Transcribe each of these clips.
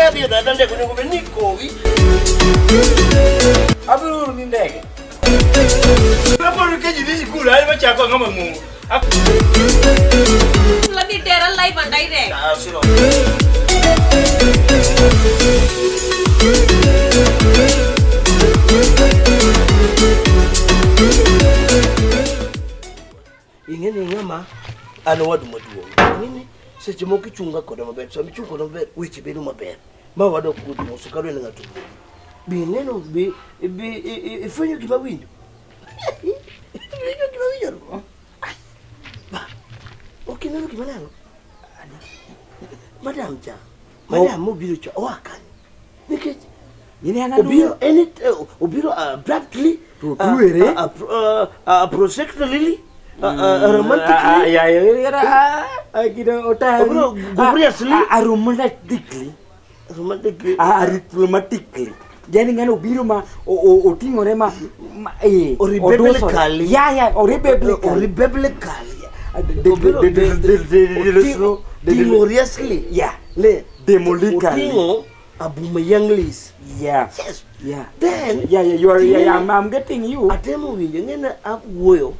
kaya dia dada ndege ni ngombe nikowi. Aburu ni ndege. Hapo nikeji disi kula ali machako ngama mungu. Lebih dera lai bandai deh. Ah, siro. Ingene ngama ano wadu maduong. Ngene seche moko chunga koda maber. So michunga koda maber weche bedo maber. Ma wado kudu mosukado na ngatu. Bi neno bi ifanyo gima winjo. Winjo gima winjo. Ba. Okay neno gima nalo. Madam cha. Madam mo biro cha wakan. Nikech ini ana obiro abruptly projectly romantically kita otak romantically jadi ngano biro ma otingore ma oribeblically gloriously demolically Abuma young list. Yeah. Yes. Yeah. Then I'm getting you. Atemo winjo ngena abuoyo.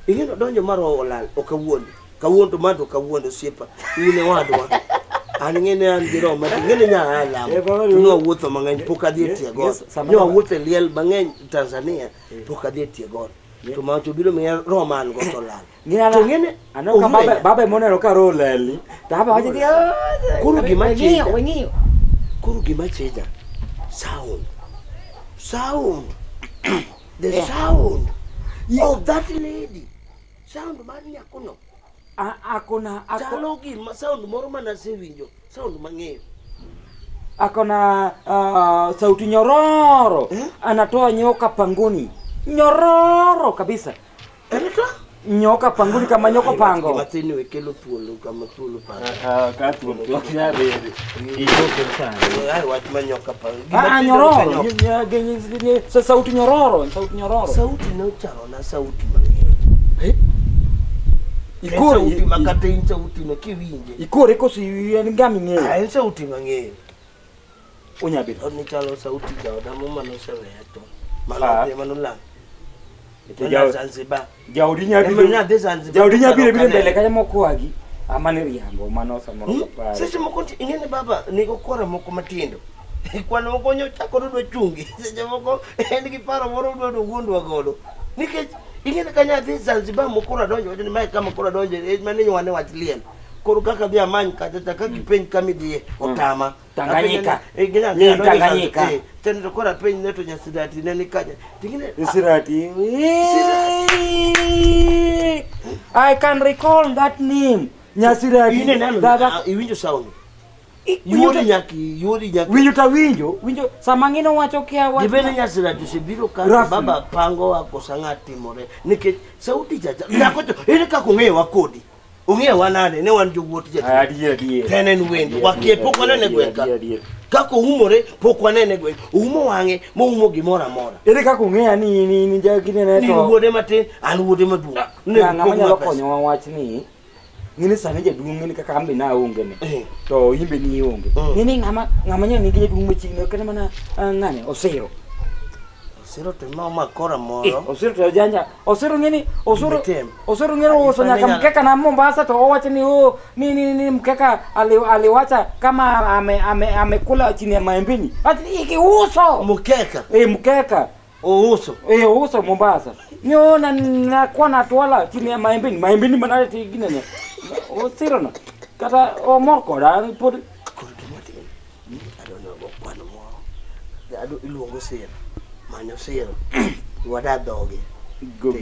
Ingeno donjo maro olal okawuondo. Kawuondo mado kawuondo siepa. Ine wadwa. An ngene an giro ma ngene nya ala. No wuotho mang'eny pok adhi tie god. No wuotho liel mang'eny Tanzania pok adhi tie god. To ma chobiro mi roman go to lal. To ngene ano ka baba monero ka rolali. Ta baba waje kuru gima ng'iyo. Kuru gima cheda sound the sound of that lady sound mani akono chalo gima sound moro mana sewinjo sound mang'eyo akona sauti nyororo anatoa nyoka pangoni nyororo kabisa nyoka pangoni kama nyoka pango matini wekelo thuolo kama thuolo pango ka thuolo ya bebe iko sana ai wach manyoka pango nyororo sauti nyororo sauti no chalo na sauti mang'eyo ikore sauti makate in sauti no kiwinje ikore kosi ngami ng'eyo en sauti mang'eyo onyabe oni chalo sauti jaoda mama no seweto mano Zanzibar. Jaudinya bile mbele kaya mokwagi amane riambo mano samoro pa. Sasa moko ingene baba niko kora moko matindo. Kwano moko nyo chako do chungi. Sasa moko en gi paro moro do gundwa godo. Nikech ingene kanya dhi Zanzibar moko ra donjo ni mai kama kora donjo mane nywane watliel. Koro kaka bia many kata kaka kipeny kamidie otama Tanganyika Tanganyika tendo kora peny neto nyasidati neni kaja tingine Sirati I can recall that name Nyasirati ine nano iwinjo sound yuri nyaki winjo samangino wacho kia wacho dibene Nyasirati sibiro kaka baba pango wako sangati more nikech sauti jaja yakocho ile kakung'eyo wakodi Unge wanane ne wan jowuot jeti. Adier. Tenen wendo wakie poko nene gweka. Kako humore poko nene gweka. Umo wange mo umo gimora mora. Ere kako ng'eya ni jagine ne to. Ni wuode matin an wuode maduong'. Ne ng'ama konyo wach ni. Ngini sani jaduong' ngini kaka ambe na onge ne. To imbe ni onge. Ngini ng'ama nyo ni jaduong' machiegni kata mana ng'ane Osiro. Osiro to mama kora moro. Osiro to janja. Osiro ngini Osiro ngero usonyaka mkeka na Mombasa to owache ni mkeka aliwacha kama amekula chini ya maembeni. Ati ikiuso mkeka. Mkeka. Uso. Uso Mombasa. Nyo na kwa na twala chini ya maembeni. Maembeni manale tigine ne. Osiro na. Kata omorko da put I don't know what more. I don't iluongo sira. Manyo sira. Wada doge.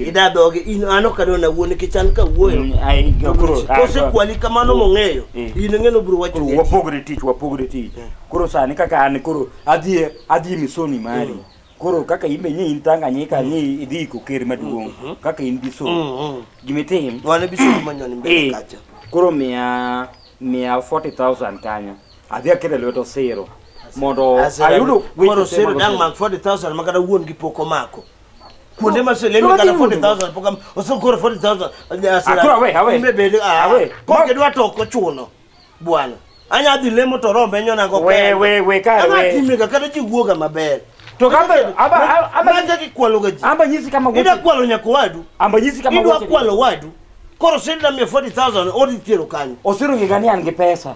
Ida doge ano kadona wuone kichan ka wuoyo. Ai gakuro. Kose kwali kamano mong'eyo. In ng'eno bro wacho ni. Wapogre tich. Kuro sani kaka an kuro adhi misoni mari. Koro kaka imbe ni Tanganyika ni idhi koker maduong'. Kaka in biso. Gimetim. Wane biso manyoni mbele kacha. Koro 140,000 kanya. Adhi akere lweto siro. Mondo ayudo koro siro dang mak 40,000 makada wuon gi poko mako. Kunde masele mi kana 40,000 pokam oso koro 40,000 asira. Awe. Imbe bele awe. Koke dwa to ko chuno. Bwana. anya dhi lemo to rombe nyona go we kare we timne ka kada ji wuoga maber to aba nyaka kikwalo gaji amba nyisi kama gote ida kwalo nyako wadu amba nyisi kama gote ida kwalo wadu koro senda 40,000 odi tiero kanyo osiru ngani an gi pesa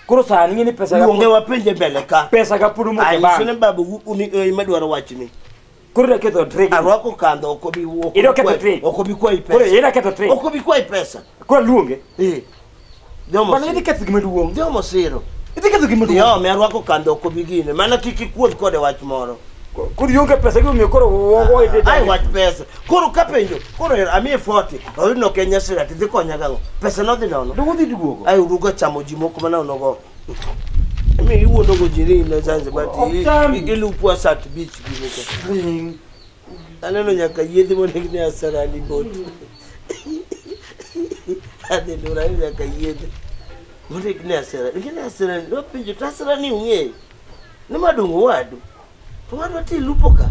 koro sani ngini pesa ga unge wapenje mbele ka pesa ga pudu mo ke ba ai sene babu uni medwaro wachni koro da keto trick arwako kando okobi wuo ido keto trick okobi kwa pesa koro ida keto trick okobi kwa pesa koro luonge domo bana ida keto gimeduong domo siro ida keto gimeduong yo me arwako kando okobi gine mana kiki kuod kode wach moro koro yonge pesa gi mi koro wo ide ai wach pesa koro kapenjo koro amie 40 oyudo Kenya sira tidhi konya gango pesa no dhi nono dugo dhi dugo ai urugo chamo ji moko mana onogo mi iwuondo go jiri na Zanzibar ti ilupu asat beach gi moko aneno nyaka yedhi monegni asarani bot ade dora nyaka yedhi monegni asarani do pinjo tasarani ung'e ni madongo wadu to wadu ti lupo ka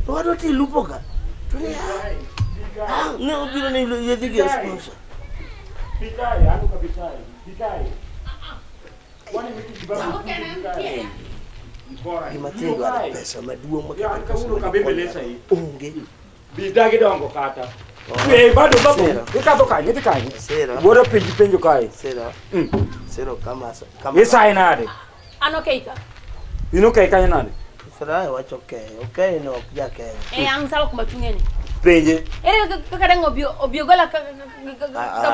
to wadu ti lupo ka to ne ne obiro ne yedhi gi sponsor bikai anu ka bikai wani miti kibabu Imatengo ada pesa maduong makabembeleza hii unge bidagi dongo kata bado babu ikato kanye sera bora penjo kai sera kama yesa inade Anokeika. Inokeika inade sera wacho okay no yake Ang salo kumatungeni. Penje Kadang obiogola ka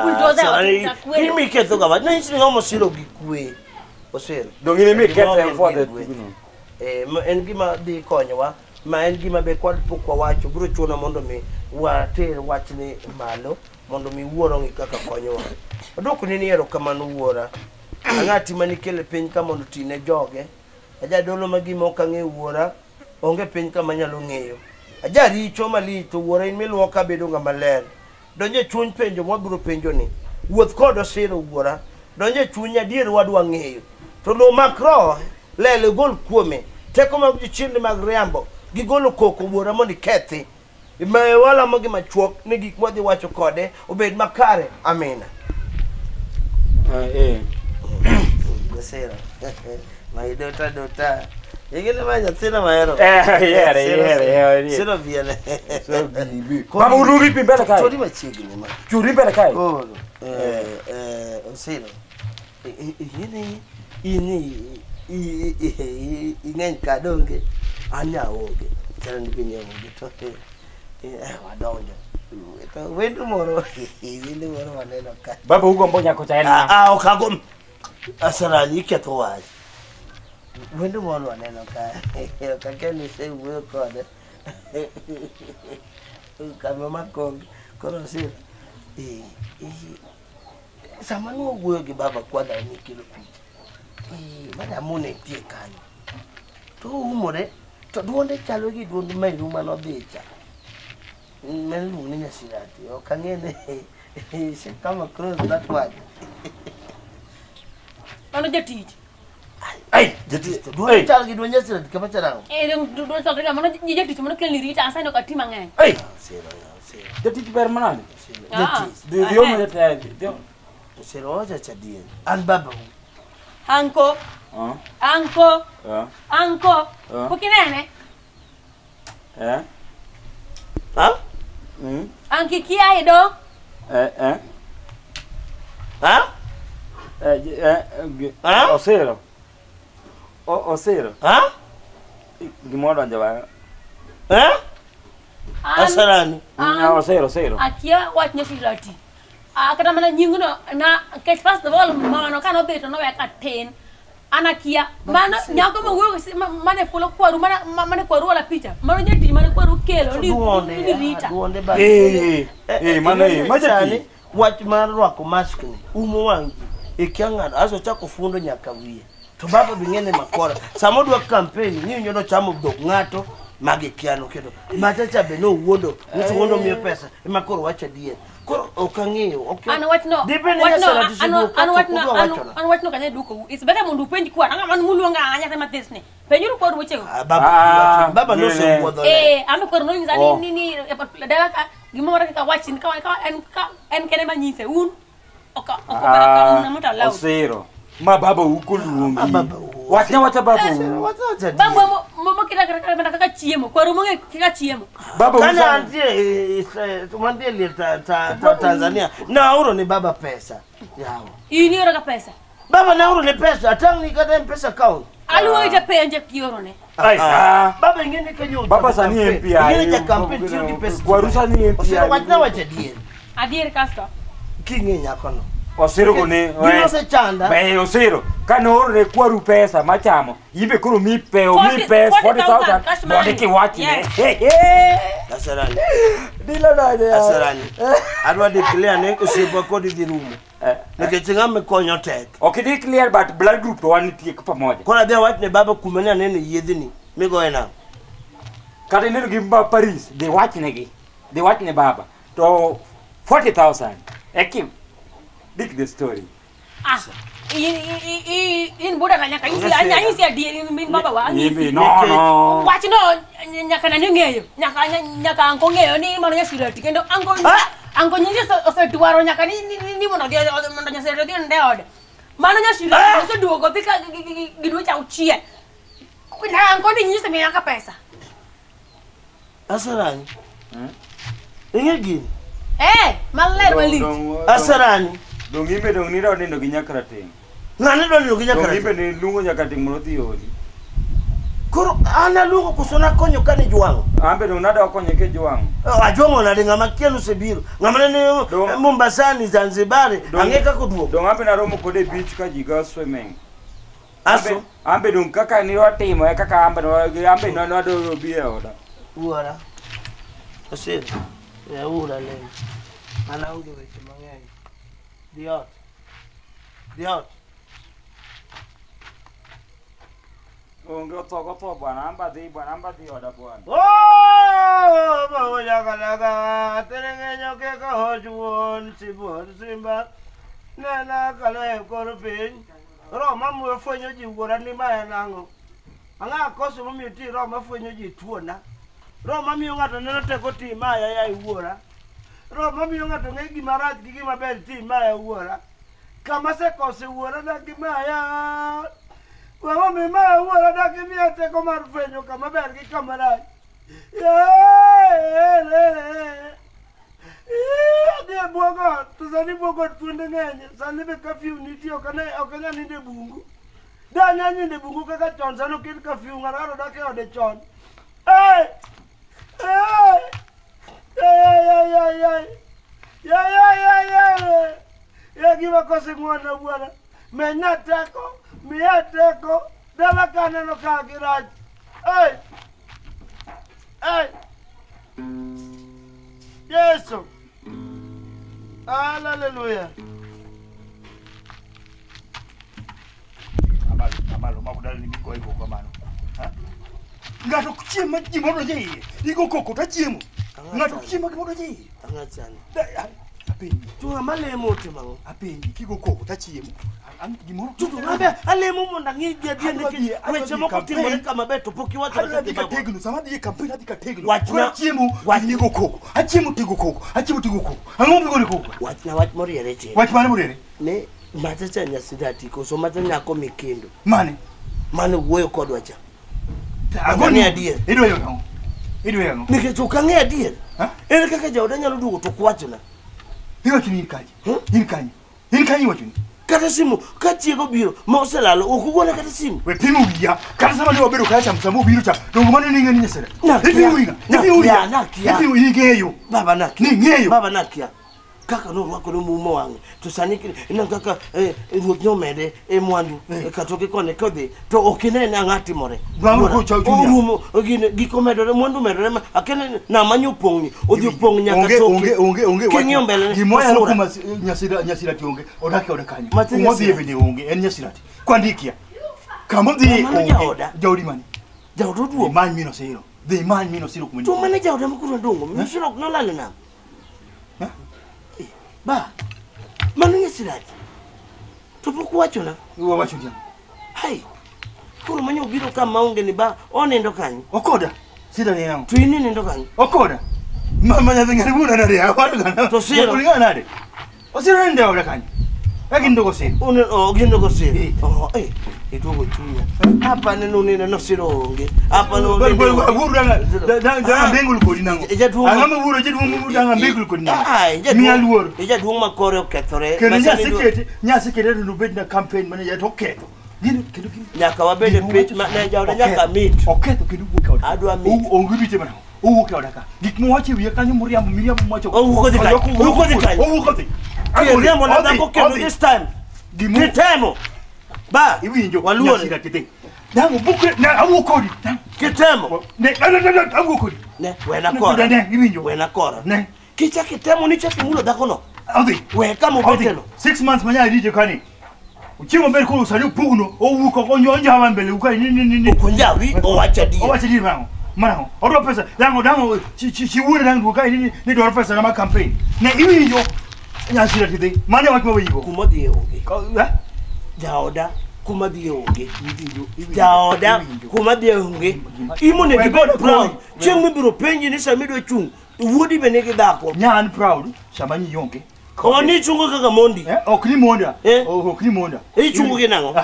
bulldozer kimi keto kama na nchi ngomo siro gikwe osero dongine mi kete for the en gima di konyowa ma en gima be kod pokwa wacho biro chuno mondo mi water wachni malo mondo mi wuoro ngi kaka konyowa odoko ni ero kamano wuora angati manikele piny ka mondo tine joge aja dolo magima okange wuora onge piny kama nyalo ng'eyo aja richo malito wuora in miluoka bedo ngama ler donje chuny penjo wabiro penjo ni wuoth kod osiro wuora donje chuny adier wadwa ng'eyo to lo makro lele gol kuome teko mag jichinde mag riambo gigolo koko wuora mondo kethi imaye wala magi machuok ni gik modhi wacho kode obed makare amina sera maido dota yegene manya tena maero sera viene so bibi baba urubi pimbele kai tori machigni ma churi mbele kai sera yene ingen kadonge anya oge tena ndipinye mugito wadonjo to wendu moro waneno ka baba ugo mbonya ko chaena okagom asarani ketho wach wendu moro waneno ka kakeni se wuoyo kode kama makongi koro sir sama no wuoyo gi baba kwada ni kilo picha madam ne tie kanyo to umore to duonde chalo gi duond mairu mano dhicha men lu ni nyasirati okangene se kama cross that one Ano jatich. Ai jatich duonde chalo gi duond nyasirati kama charang Duonde chalo gi mano jatich mano kelni rita asa no katima ng'eny. Sera jatich ber manade jatich dio mo jatich dio sera oja chadien an baba Anko Pukinene Anki kia ido Osero gimodo njaba asarani osero akia wat nyasirati akata mana nyinguno na catch first of all mano kano beto no weka ten anakia mano nyako mawuo mane fulo kwaru mane kwaru la picha mano nyati mane kwaru kelo ni rita duonde ba mane majani wach mar rwako mask ni umo wangi ikianga aso chako fundo nyaka wiye to baba bingene makora samodwa campaign ni nyodo chamo dok ngato mage kiano kedo machacha be no wuondo wuondo miyo pesa makoro wacha die koro okang'eyo ano watno ano watno kanya duko is better mundu penji kwa anga man muluanga anya kama tesne penjuru kwa ruchego baba no se wuodo ame kwa no nzani ni dala gimora ka watchin ka en kene manyise un oka mota lao. Osero. Ma baba ukuluongi. Wachna wacha baba. Baba mo kira kaka chiemo. Kwa rumo kika chiemo. Baba kana antie tumandie ile Tanzania. Nauro ni baba pesa. Yao. Ini ora ka pesa. Baba nauro ni pesa. Atangi kata mpesa account. Alu ita penje kioro ne. Baba ingine kenyo. Baba sani MPI. Ingine ya campaign tio di pesa. Kwa rusa ni MPI. Osero wachna wacha die. Adier kasto. Kinge nyakono. Osero kone. Dino se chanda. Be osero. Kano re kwaru pesa machamo. Yibe kuru mi pesa 40,000. Mode ki wachi ne. Asarani. Dilo na. Asarani. Adwa declare ne osibo kodi di rumo. Nikichinga mekonyo tek. Okay, declare but blood group to one tie pamoja. Kona bia watu ne baba kumenya nene yedhini. Migo ena. Kati neno gimba Paris, they watch negi. They watch ne baba. To 40,000. Ekim. Dig the story. In boda na nyaka isi adier min baba wa. No. Watch no nyaka na ngeyo. Nyaka anko ngeyo ni mano nyashira tikendo anko nyingi osetuaro nyaka ni mondo nyasero dio ndeode. Mano nyashira oseduogo pika gidwe cha uchie. Kuna anko ni nyingi semenya ka pesa. Asarani. Ingegi. Maler wali. Asarani. Dong imbe dong nira onindo gi nyakra ting. Ngane do ni nyakra. Dong imbe ni lungo nyaka ting mono thi oli. Koro ana lungo kusona konyo kane jwango. Ambe dong nada okonye ke jwango. Ajongo na ngama kielu sebiro. Ngama ne Mombasani Zanzibar angeka kuduo. Dong ambe na romo kode beach ka jiga swimming. Aso ambe dong kaka ni watimo kaka ambe no do bie oda. Uara. Asir. Ya ura le. Ana unge weche mang'eny. Diot. Onge otho bwana amba dhi oda bwana. Bawo yakalaga terengenyo ke ko juon sibor simba. Nena kale korpin. Roma mu fwenyo ji wora ni ma nango. Anga koso mu miti Roma fwenyo ji tuona. Roma miyo ng'ato neno teko ti maya ya iwuora. Roma miyo ng'ato ng'e gima rach gi gima ber ti maya iwuora. Kama se kose wuora da gimaya. Wawa mi maya iwuora da gimiya teko mar fwenyo kama ber gi kama rach. Adie buogo, to sani buogo tuonde ng'enye. Sani be kafiu nitie okanya ninde bungu. Da nya ninde bungu kaka chon sani oket kafiu ng'aro dak e ode chon. Ya giva kose ng'wana buona. Menya teko, miya teko. Dala kaneno ka girach. Yesu. Hallelujah. Amalo makudali ni miko hivyo kwa mano. Ngato kuchima jimodo je. Iko koko tachiemo. Ngato kuchima kimodo je. Angachana. Apendi. Tunga malemo temango. Apendi kiko koko tachiemo. Gimoro. Tutu ngabe alemo monda ngije die weche moko timore kama beto poki wacho kati babo. Tegno samadi ye campaign hadi kategno. Wachna chiemo wanigo koko. Achiemo tigo koko. Achiemo tigo koko. Angombe gole koko. Wach moriere che. Wach mane moriere? Ne matacha nyasidati ko so matanya ko mikendo. Mane wuoyo kodwa cha. Agoni adier. Idwe yango. Nikech okang'e adier. Ere kaka jaoda nyalo duogo to kwachona. Iwachni in kanyi wachni. Kata simu kachiego biro ma oselalo okugona kata simu. We pimu wiya. Kata sama ne wabedo kacha msamu biro cha. Dongo mane ninge ni nyesere. Ipimu wiya. Ipimu ingeyo. Baba nakia. Ni ngeyo. Baba nakia. Kaka no rwako no mumo wange to sani ina kaka ruoth nyomede mwandu katoke kone kodhi to okinene ang'ati more bango ko chau chunya rumo ogine giko medore mwandu medore ma akene na manyo pongni odhi pong nyaka toke onge kinyo mbele gimoya no kuma nyasira tionge odake kanyo umodhi ebene onge en nyasirati kwandikia kama dhi jaudi mani jaudo duo man mino siro the man mino siro kumeni to mane jaudo mkuru ndongo mishiro no lale na ba manunya sirati topoku wachona uwa wachudia hai kuro manyo biro kama maunge ni ba onendo kanyi okoda sida ni yangu tuini nendo kanyi okoda mama nya ngari buna na ria watu kana to siro kulingana nade osiro ndio oda kanyi Agindo kose. Une gindo kose. Itu go chunya. Apa neno nene no sironge. Apa no ngende. Wuru danga bengul ko dinango. Angama wuru je dungu danga bengul ko dinango. Mi alwor. Eja dungu makore okethore. Nya sekete no bedna campaign mane ya toketo. Gino kedu nyaka wabede page na jawda nyaka meet. Oketo kedu wuka. Adwa meet. Ongubite mana. Wuka odaka. Gik mo wachi wiye kanyo Miriam macho. Wuka dikai. Wuka dikai. Miriam na dango kendo this time. Kitemo. Ba iwinjo waluo ni kite. Dango buke na awukodi. Kitemo. Ne awukodi. Ne wena kora. Ne iwinjo. Wena kora. Ne. Kicha kitemo ni chafi mulo dakono. Odi. We kama betelo. 6 months manya rije kani. Uchimo mbele ko usali puguno owuko konjonja haba mbele ukai ni ukonjawi owacha di mango oro pesa dango chi wure dango ukai ni do pesa na ma campaign ne iwinjo nyasira tide mane wakimo wigo kumodi onge jaoda kumadi onge jaoda kumadi onge imone the god proud chengme biro penji ni samido chung wodi benege dako nyan proud shamanyi yonke Oni chungu kaka mondi. Okni monda. Okni monda. Chungu kinango.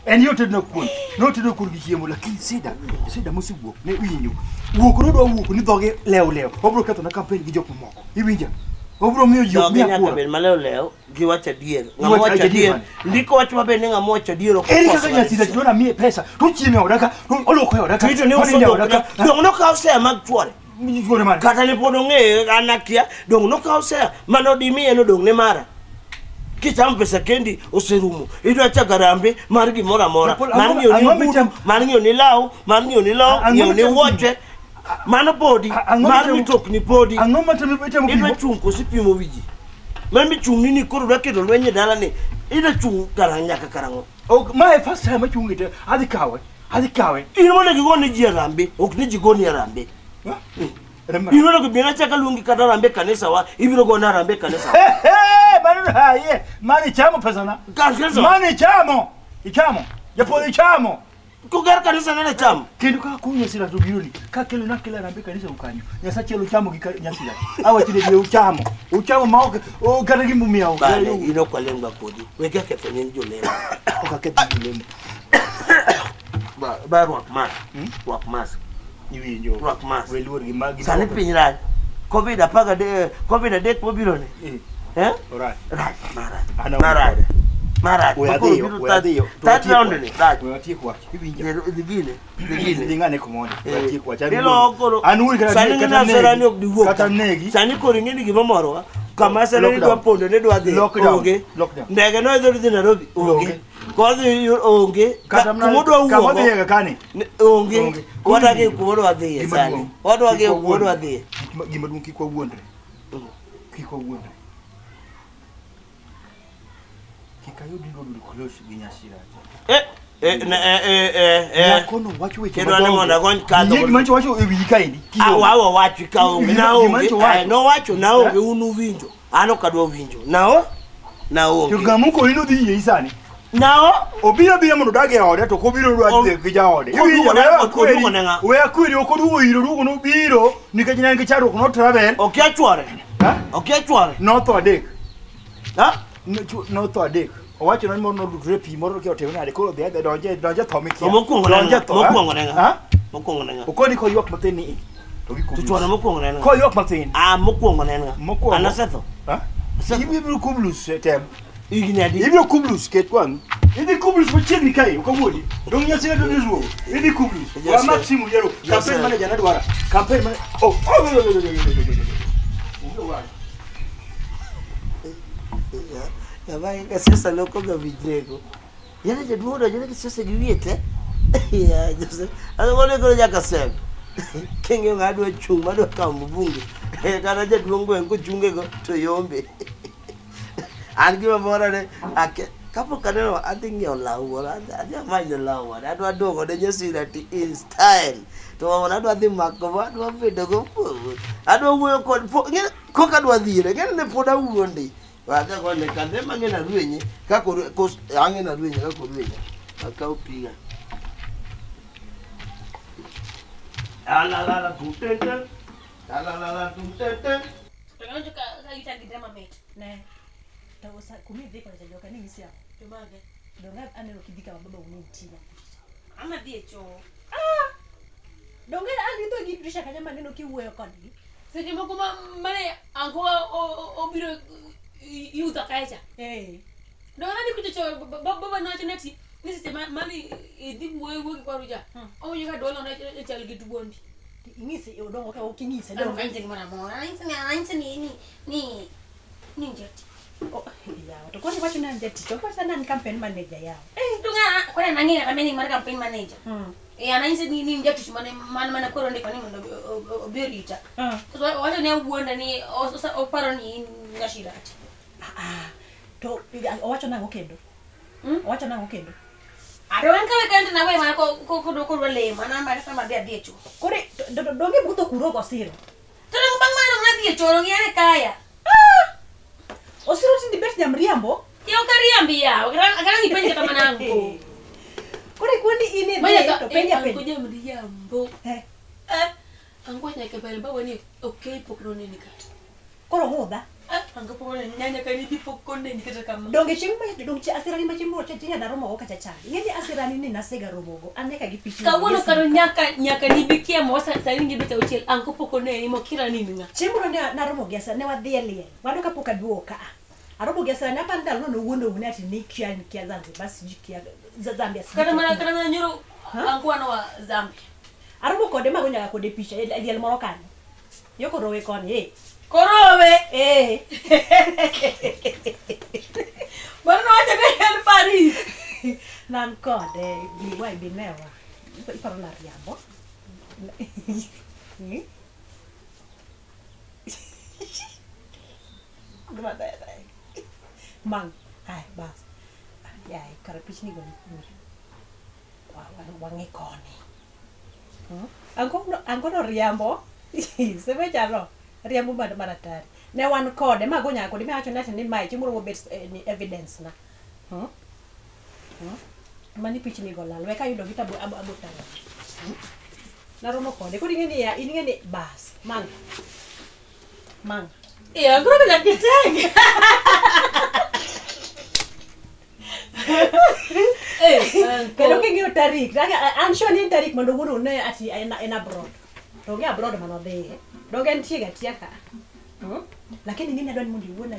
En yote na kun. Note do kurgi chiemo lakini sida musibo ne winyo. Wuok no do wuok ni doge leo. Obro keto na campaign gi jok moko. Iwinja. Obro miyo jok mi akwa. Ben maleo gi wacha dier. Ngamo wacha dier. Ndiko wacha mabe ne ngamo wacha dier. Eri kaka nyasida tona mi pesa. Tu chieme odaka. Oloko odaka. Tito ni odaka. Dong no ka ose mag twore. Kata ni podo nge anakia dong no ka ose mano dimi eno dong ne mara. Kitam pesa kendi oserumo. Ido acha garambe margi mora. Margi ni lao, ni woche. Mano body, margi tok ni body. Angoma temi betemo ido chunko sipimo wiji. Mami chung nini koro rakedo lwenye dala ni. Ido chung karanya ka karango. My first time chungite adikawe. Ino mwana kigoni jiarambe, okni jigoni arambe. Ibiro ko bina chaka lungi kata rambe kanisa wa ibiro go na rambe kanisa. Mani chamo pesana. Kanisa. Mani chamo. Ichamo. Ya pole chamo. Kugar kanisa na chamo. Kindu ka kunya sira to bironi. Ka kelo na kila rambe kanisa ukanyo. Nyasa chelo chamo gi nyasira. Awa tide ye uchamo. Uchamo maoke o kata gi mumia o. Bale ino kwa lengwa kodi. Weka kefe nyenjo leo. Okaketi lemo. Ba rock mask. Iwinjo rock mask weluor gi magi sani pinyra covid apaga de covid adek mobiro ne alright mara we adhiyo that round ni that we atieko wach iwinjo digine ngane komondo we atieko wach anuri kata serani ok diwuok kata negi sani koro ngeni gima moro kama serani dwa pondo ne dwa dhi onge ndege no idho dhi Nairobi onge kodhi onge kumodwa uwo kama dhi kani onge kodagi kumodwa dhi sani kodagi kumodwa dhi gima dun kikwa wuondre kikayudi ndo close gi nyasira kono wacho weche kedo ne mondo gon kadho ni mancho wacho e wi kaidi wawo wacho ka onge na onge no wacho na onge unu winjo ano kadwa winjo na onge to gamuko ino dhi yei sani nao obiro mondo dage ode to kobiro dwa dhi gi jaode we akwiri okodugo iro dugo no biro nikech ne ngi charo no travel okiachwore no to adek no to adek owacho no mondo dudre pi moro ke otego nade koro dhe donje thomi kia mokwongo nenga okoni ko ywak matin ni to gi tuchwana mokwongo nenga ko ywak matin mokwongo nenga anasetho ibiro kublus tem ignadi ibiro kublus ket kwan idi kublus machiegni kai okawuodi dong nyasira to dizuo idi kublus wa maximum yero campaign manager na dwara campaign manager ya vai ka sasa loko ga vidrego yana je duodo yana ke sasa giwiete ya jose ano wole ko ja kasem kenge ngado chung mado ka mbunge kana je duongo en ko chunge go to yombe angi mabora ne ake kapo kaneno adingi olawo adi amaje lawo adwa dogo de nyasira ti in style to wana adwa dhi mako adwa bedo go adwa wuyo ko kadwa dhire ngene poda wuondi waka kone kande mangena ruenye kako angena ruenye kako ruenye akau piga ala tutete Tengo que quitar mami. Ne. Tawasa kumi dhika na chajoka nini siya? Tumage. Donga anelo kidika baba unimtina. Ama diecho. Donga alito gidrisha kanya maneno kiweyo koni. Sije makuma mane anko obiro yuta kaicha. Donga ni kucho baba na cheneti. Nisi sema mani dibu wewe kwa ruja. Au yeka dola na chali gitu bondi. Ingisi odongo ka ukingisa Donga ainse ni mwana mwana. Ainse ni njeti. Oh, ya, tukoni kwa chuna njeti. Chokwa sana ni campaign manager yao. Tunga kwa nangi na kameni mara campaign manager. Anainse ni njeti chumane mana kwa ronde kwa ni obirita. So wacha ni uonda ni oparo ni ngashirati. To wacha nango kendo. Wacha nango kendo. Adoan kawe kanda na wewe mana ko le mana mara sama dia diecho. Kore donge buto kurogo siro. Tara bang mana ngati diecho rongi ane kaya. Osiro sindi best ya mriambo. Yo kariambi ya, akana ni penja kama nangu. Kore kwani ine Maya to penja penja. Kuja mriambo. Angwanya kebele bawa ni okay pokone nika. Koro ngoda. Anga pokone nyanya kani di pokone nika kama. Donge chimba donge asirani machimbo chachinya na romo ka chachali. Ngeni asirani ni nasega romogo. Aneka gipichi. Kawono karo nyaka nibikia mosa salingi bita uchel anko pokone ni mokira nini nga. Chimbo na romo gesa ne wadhielie. Wadoka poka duoka. Arobo gesa na panda lono wono unati nikia Zanzibar basi jikia Zambia. Kana mana nyoro anko wana wa Zambia. Arobo kode magonya kode picha eliel morokani. Yoko rowe koni Korowe Bana wacha ni Paris. Nan kode biwa binewa. Iparo na riambo. Mang, hai bas. Ya, karapich ni goni. Wangi koni. Angko no riambo. Sebe jalo. Riambo maratari. Ne wan kode magonya kode me acho nati ni mai chimuro bet ni evidence na. Mani pichi ni gola. Weka yudo vitabu abu tanga. Na romo kode. Kodi ngeni ya ini ngeni bas. Mang. Iya, aku udah keteng. Kalau kengyo tarik, ansho ni tarik mandoguru ne ati ena abroad. Doge abroad manode. Doge ntiga tiaka. Lakini nini adwani mundi wona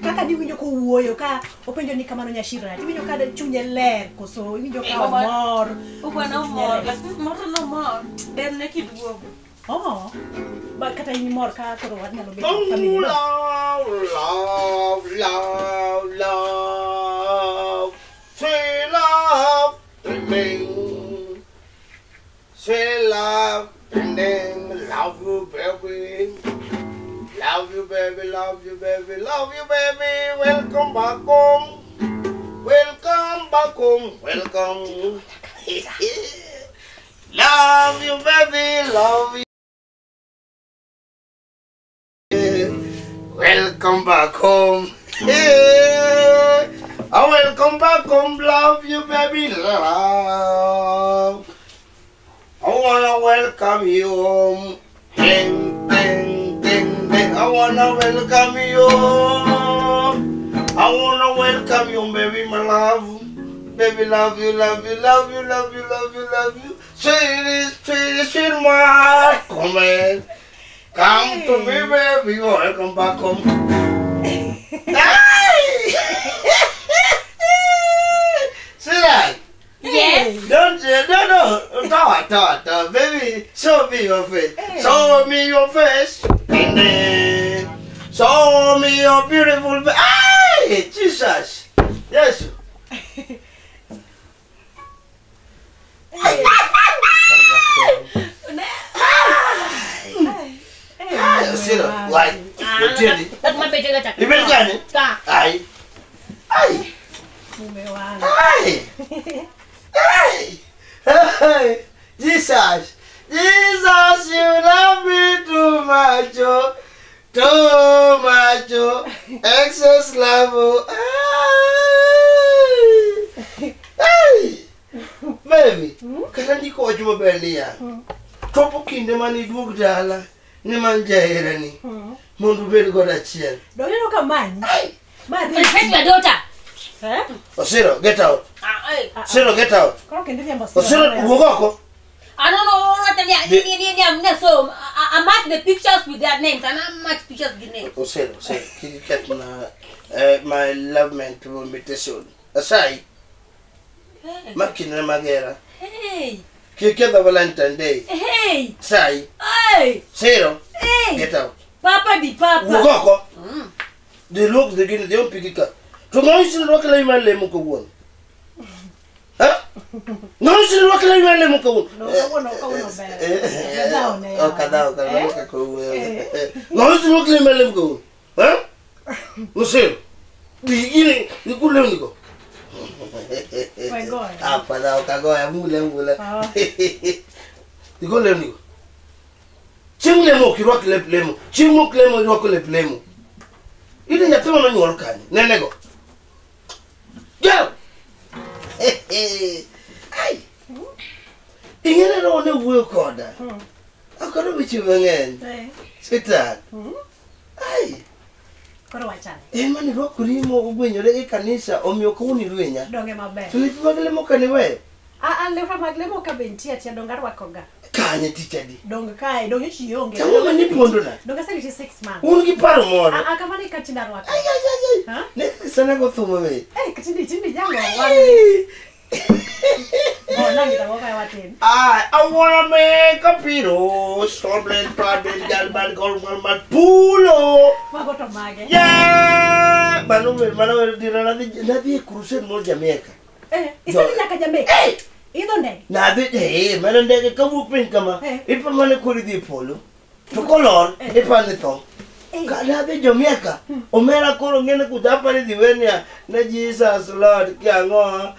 kaka ni winyo ko wuoyo ka openjo ni kamano nyashira. Winyo ka chunye ler koso winyo ka mor. Ubwana mor, lakini mor no mor. Dem ne kiduogo. Ba kata ni mor ka koro wadna lo be family. Love. Sweet love, sweet love, and then love you, baby. Love you, baby, love you, baby, love you, baby. Welcome back home. Welcome back home. Welcome. Love you, baby, love you. Welcome back home. Welcome back home, love you, baby, love. I wanna welcome you home. Ding, ding, ding, ding. I wanna welcome you home. I wanna welcome you, baby, my love. Baby, love you, love you, love you, love you, love you, love you. Sweet, my heart. Come to me, baby. Welcome back home. See that? Yes. Don't, baby, show me your face. Show me your face. And then, show me your beautiful face. Hey, Jesus. Yes. See that? Why? That's my page. You been gone? Aye. Aye. Hey, Jesus, you love me too much, excess love. Hey, baby, can you call you a belly? Topo kinde mani dugdala, ni manjairani. Mundu beri goda chiel. Don't you look at mine? Respect your daughter. Osiro, get out. Osiro, get out. Koro kende ya Osiro, ugoko. I don't know what so I mark the pictures with their names and I match pictures with the names. Osiro, can you get my love meant to invitation? Asai. Makina magera. Hey. Kike the Valentine Day. Hey. Sai. Hey. Osiro. Hey. Get out. Papa di papa. Ugoko. They look the guinea, they don't pick it up. To go into the local email lemuko one. Huh? No, it's the local email lemuko. No, no, it's the local email lemuko. Huh? No, sir. The good lemuko. My God. Ah, Pada, Kago, I'm mule. The good lemuko. Chimlemo, you rock lemo. Chimuk lemo, rock lemo. Ile nyatema na nyorokani nenego go ai ingene ro ne wuo koda akoro bichi wengen sitan ai koro wachana mani ro kurimo ugwenyore e kanisa omio ko uni rwenya donge maber tulipagle mokane we le fra magle moka bentia tia donga wakoga kanye tichadi donga kai donge chionge tawo ni pondo na donga sali 6 months ungi paro moro kama ni katinda rwaka ha ne sana go thumo we katindi jango wani nangi tawo kai watin I wanna make a piro strawberry strawberry galban golman pulo magoto mage yeah mano dira na di cruise mo Jamaica isali nyaka Jamaica ido ndege na di mano ndege kabu pin kama ipa mane kuri di polo to color ipa ne to kada di Jamaica omera koro ngene kudapa ni diwenia na Jesus Lord kyango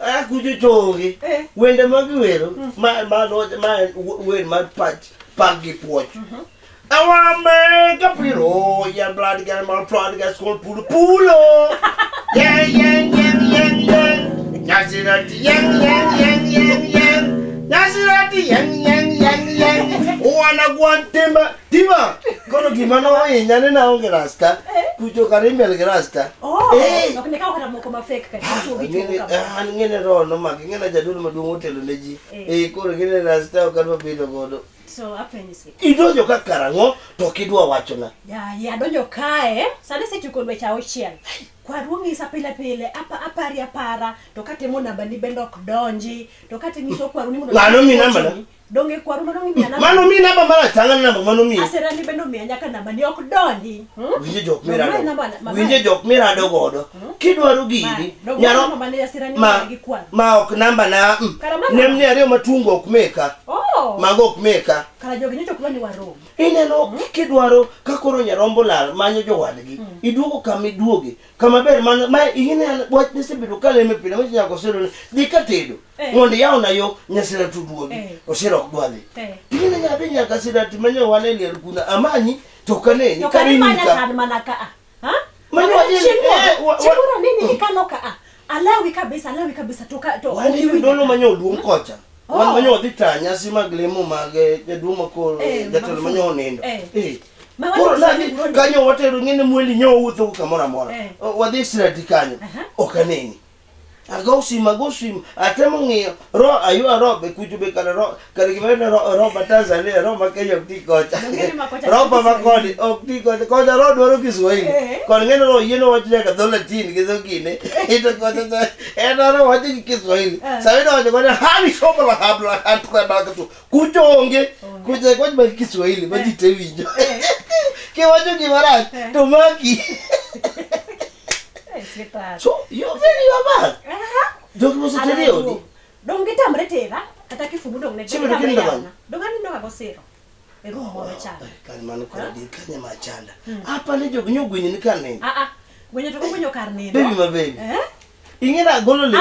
akuju chongi wende magwero ma wen ma pagi poch I want make a piro ya blood get my blood get school pulo yang Nasirati yang Nasirati yang wana guantema tima kono gimana wa nyane na onge rasta kujo karimel rasta naknika kana moko mafake ka ngene ro no magi ngene jadulu madungo telo leji koro ngene rasta okadwa bedo godo so apenisi idojo ka karango to kidwa wachona ya donjo kae sane setuko lwe cha ochiel kwa ruongi sa pile apari apara to kate mo namba ni bendo ok donji to kate ngiso kwa runi mo ngano mi namba na donge kwa runi no ngi namba mano mi namba mara tanga namba mano mi asera ni bendo mi nyaka namba ni ok donji winje jok mira do godo kidwaro gidi nyaro namba ni asera ni ngi kwa ma ok namba na nemni ariyo matungo ok meka mago ok meka kala jogi nyocho kwa ni waro ineno kidwaro kakoro nyarombo lal manyo jowadgi iduogo kamiduoge kama ber man ma ingine wach ne sebedo kale me pina manya ko sero di katedo mondo yauna yo nyasira tuduogi osero gwali ingine nyabe nyaka sira timanyo wane ler kuna amanyi to kaneni karinika manaka manyo chimura nini nikanoka alawi kabisa to wani dono manyo duong kocha wan manyo ditanya sima glemo mage jadumo ko jatelo manyo nendo koro nani kanyo watero ngene mweli nyo wuotho kamora mora wadhi sirati kanyo okaneni agosim atemo ngiyo ro ayu arobe kujube kana ro karigimena ro Tanzania ro makenya kutikocha ro baba kodi okutikocha koja ro dwaro Kiswahili kon ngene ro yeno wachja ka dola tin gidogine ito koja ena ro wachja Kiswahili sabido wachja koja hali shobala habla atukwa bakatu kujonge kuja kwa Kiswahili bajite winjo ke wacho gimara tomaki so you really are bad dog was a tell don't get a retera kata kifumu dong ne dongani ndo kakosero eru moro chana kan mano kora di kanya machanda apa ne jog nyogwini ni kanene gwenye to gwenyo karnene baby my baby ingena golo le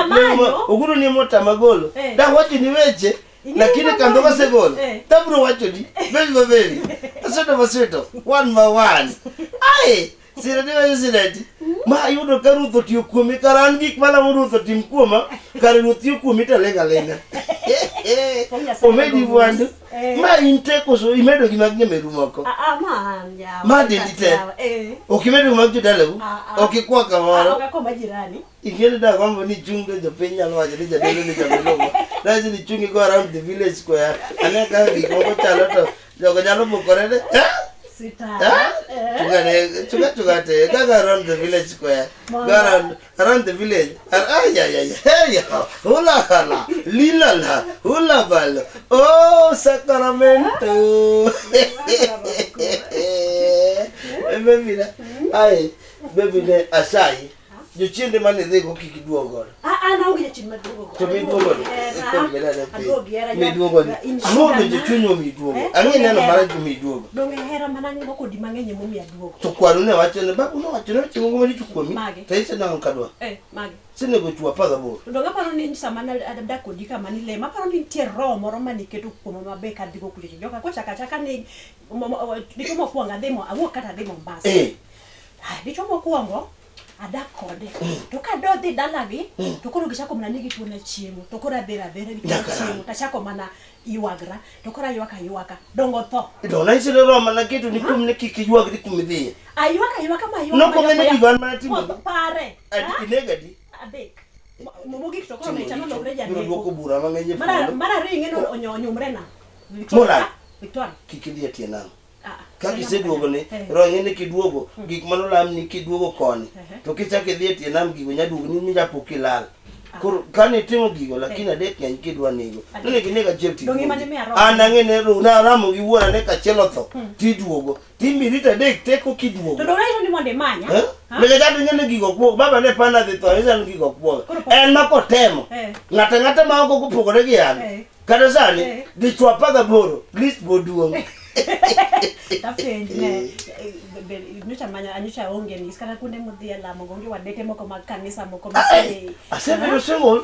oguro ni mota magolo da wachi ni weche lakini kando ka segolo tabro wacho di baby my baby aseto one by one ai sira dewa sirati ma yudo karutho tiyo kuomi karan gik mala murutho tim kuoma kare ruth tiyo kuomi to lenga Omedi wandu. Ma inteko so imedo gimagye merumoko. Man, ya. Ma delite. Okimedo gimagye dalebu. Okikwa kamaro. Okakoma jirani. Ingene da kwamba ni chunge jo penya no aje ni jadelo ni jamelo. Lazi ni chunge go around the village square. Aneka biko chalo to. Jogo nyalo bukorede. Sita. Chuga te gaga around the village square. Go around the village. Hey, hula hala, lila la, hula balo. Oh, Sacramento. Baby, ay, baby ne asai. Yo chiende mane dhego kiki duogo. Na ugi chini maduogo. To mi duogo. Mi duogo. Modo je chunyo mi duogo. Angi neno mara ju mi duogo. Donge hera manangi moko di mangenye mumi ya duogo. To kwaru ne wachene babu no wachene chingo mali chukomi. Taise na nkadwa. Mage. Sine go chua paga bo. Donga paro ni samana adada ko dika mani le. Ma paro ni tie ro moro mani ketu kumo mabeka diko kuje. Joka ko chaka ni diko mo kuanga demo awo kata demo mbasa. Diko mo kuango adakode to kado dhi dalagi to koro gichako mana nigi tuo na chiemo to koro adhera gi chiemo tachako mana yuagra to koro yuaka dongo tho do na isiro roma na kitu ni kumne kiki yuag di kumidhi yuaka ma yuaka no komene di ban mana timo pare adi negadi adek momogi to koro mechano logre jane doko bura mangenye mara ringe no onyumre na Victoria kiki di atiena kaki seduogo ni rongene kiduogo gik manolam ni kiduogo koni to kichake dhi tie nam gigo nyaduogo ni japo kilal kor kane timo gigo lakini adek ng'eny kidwa nego nene ginega jepti anangene ro na ramo gi wuora ne kachelo tho tiduogo timirita dek teko kiduogo to dora ni monde manya lega jadu nyene gigo kuo baba ne pana dhi tho isan gigo kuo en makotemo ngata ma oko kupogore gi an kada sani dichwa paga boro list boduong Tafenye nucha manya anyucha onge ni skana kunde mudhia la mogongi wadete moko makanisa moko masei asebe sengol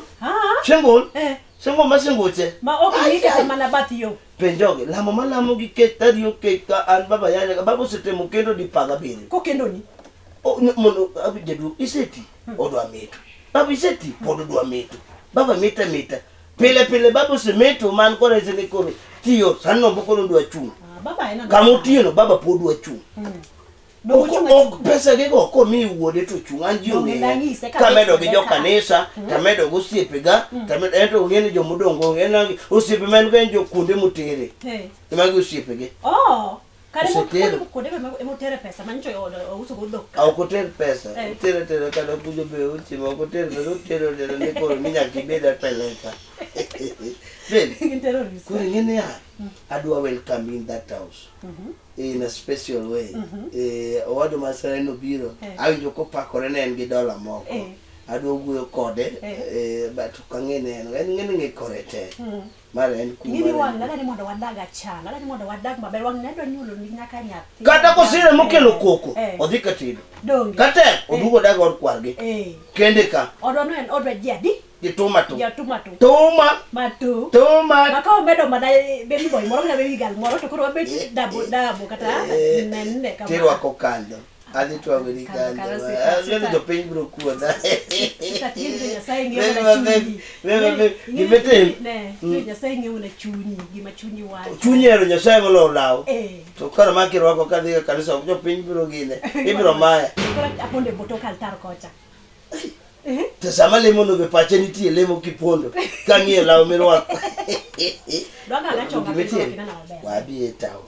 sengol masengoche ma oki ite mana batio penjoge la mama la mogi ketario keka an baba yanya babu setemo kendo di paga bini ko kendo ni mono abijedu iseti odo ametu babu iseti podo do ametu baba mita pele babu semeto man ko rezene ko tio sanno bokolo do achung kamu tieno baba podu achung pesa gego ko mi wuode to chung anjio ne kamedo gi joka kanisa tamedo go siepega tamedo ento ngene jo mudongo ngene osiepe men go enjo kunde mutere imagi osiepege kare mo kunde mo tere pesa mancho uso go dok au ko tere pesa tere kada pujo be uchi mo ko tere ne ko minya kibeda peleka kuri ngene ya adwa welcome in that house in a special way wadu masara no biro awinjo ko pakore ne en gi dola moko adwa wuoyo kode but kangene ngene korete mara en kuma ni wan la ni mondo wadaga chala la ni mondo wadag maber wang nendo nyulo ni nyaka nyathi kata ko sire mokelo koko odhi katido kata odugo dago od kwargi kende ka odo no en odwa jadi tomato matu toma makao medo mana baby boy moro na baby girl moro to koro beti dabo kata nende kama tero ko kando adi to agri kando ndio do piny bro kuoda ya sainge wala chunyi gibete ne ya sainge wala chunyi gima chunyi wa chunyi ero ya sainge lo lao to kara makiro ko kadhi kanisa jo piny bro gine ibro maya koro aponde boto kaltar kocha Tesama lemo no be pache nitie lemo kipondo kangie lao mirwako doga na chonga pesa kina na maber wabi etao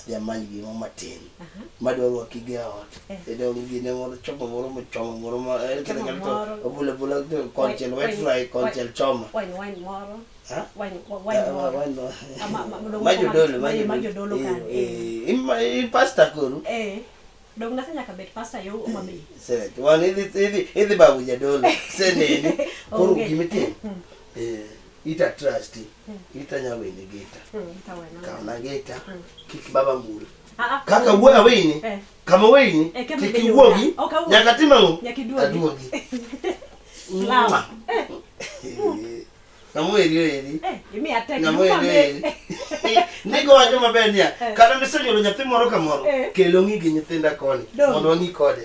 ya manyi gi mama tin madwa kigaot edo ngine moro chopo moro mochomo moro ma kene kalto obula konchel wet fry konchel choma wine moro wine majodolo kan pasta kuru dong nasa nyaka bet pasta yo umabe seret wan idi babu jadolo seneni koro gimiti ita trust ita nyawene geta kana geta kiki baba mulu kaka wewe wini kama wini kiki wogi nyaka timangu aduogi lawa Namweri imi ateki namweri Nigo wacho mabenia kana misenyo nyathi moro ka moro kelo ng'igi nyithinda koni mondo wangi kode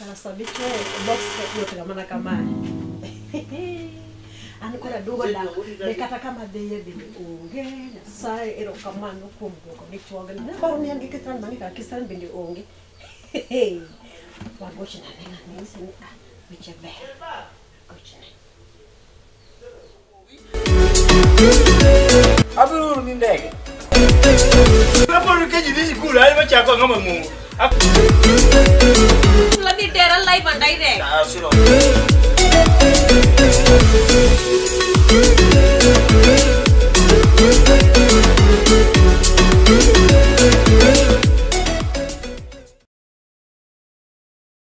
Alasabicho box yote kama kama. Ani kora dogo da bekata kama deye bili onge na sai ero kama no kumbuko ni chwaga na baro ni angi kitran mani ka kisan bili onge. Wa gochi na nenga ni sini biche be. Gochi. Abu ni ndege. Hapo ni keji hizi kula, hali macha kwa ngoma mungu.